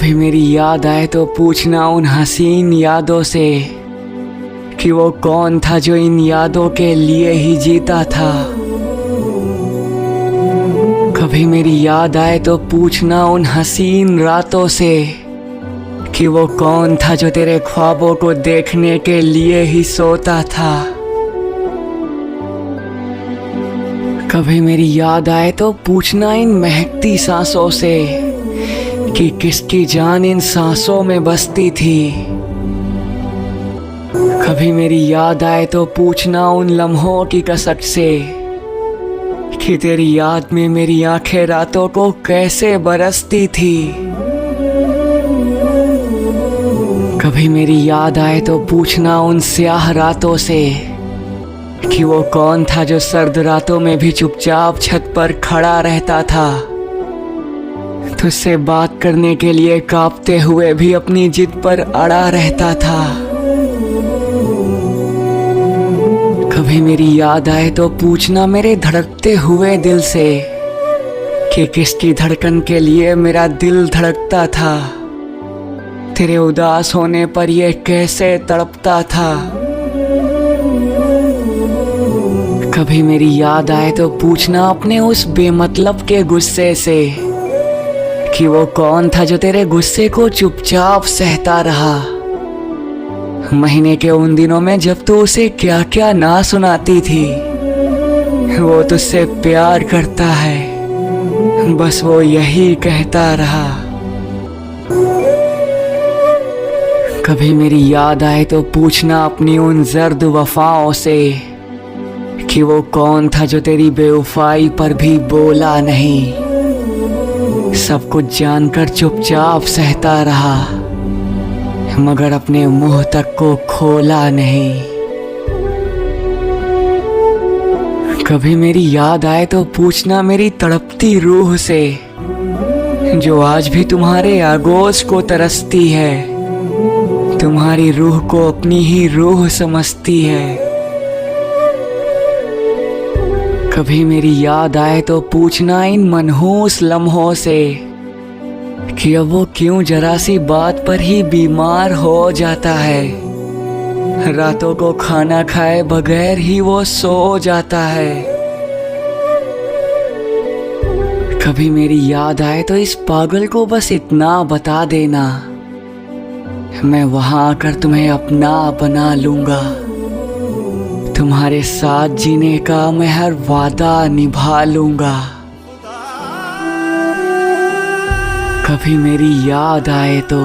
कभी मेरी याद आए तो पूछना उन हसीन यादों से कि वो कौन था जो इन यादों के लिए ही जीता था। कभी मेरी याद आए तो पूछना उन हसीन रातों से कि वो कौन था जो तेरे ख्वाबों को देखने के लिए ही सोता था। कभी मेरी याद आए तो पूछना इन महकती सांसों से कि किसकी जान इन सांसों में बसती थी। कभी मेरी याद आए तो पूछना उन लम्हों की कसक से कि तेरी याद में मेरी आंखें रातों को कैसे बरसती थी। कभी मेरी याद आए तो पूछना उन स्याह रातों से कि वो कौन था जो सर्द रातों में भी चुपचाप छत पर खड़ा रहता था, तुझसे बात करने के लिए कांपते हुए भी अपनी जिद पर अड़ा रहता था। कभी मेरी याद आए तो पूछना मेरे धड़कते हुए दिल से कि किसकी धड़कन के लिए मेरा दिल धड़कता था, तेरे उदास होने पर ये कैसे तड़पता था। कभी मेरी याद आए तो पूछना अपने उस बेमतलब के गुस्से से कि वो कौन था जो तेरे गुस्से को चुपचाप सहता रहा। महीने के उन दिनों में जब तू उसे क्या क्या ना सुनाती थी। वो तुझसे प्यार करता है, बस वो यही कहता रहा। कभी मेरी याद आए तो पूछना अपनी उन जर्द वफाओं से कि वो कौन था जो तेरी बेवफाई पर भी बोला नहीं, सब कुछ जानकर चुपचाप सहता रहा, मगर अपने मुंह तक को खोला नहीं। कभी मेरी याद आए तो पूछना मेरी तड़पती रूह से जो आज भी तुम्हारे आगोश को तरसती है, तुम्हारी रूह को अपनी ही रूह समझती है। कभी मेरी याद आए तो पूछना इन मनहूस लम्हों से कि अब वो क्यों जरा सी बात पर ही बीमार हो जाता है, रातों को खाना खाए बगैर ही वो सो जाता है। कभी मेरी याद आए तो इस पागल को बस इतना बता देना, मैं वहां आकर तुम्हें अपना बना लूंगा, तुम्हारे साथ जीने का मैं हर वादा निभा लूंगा। कभी मेरी याद आए तो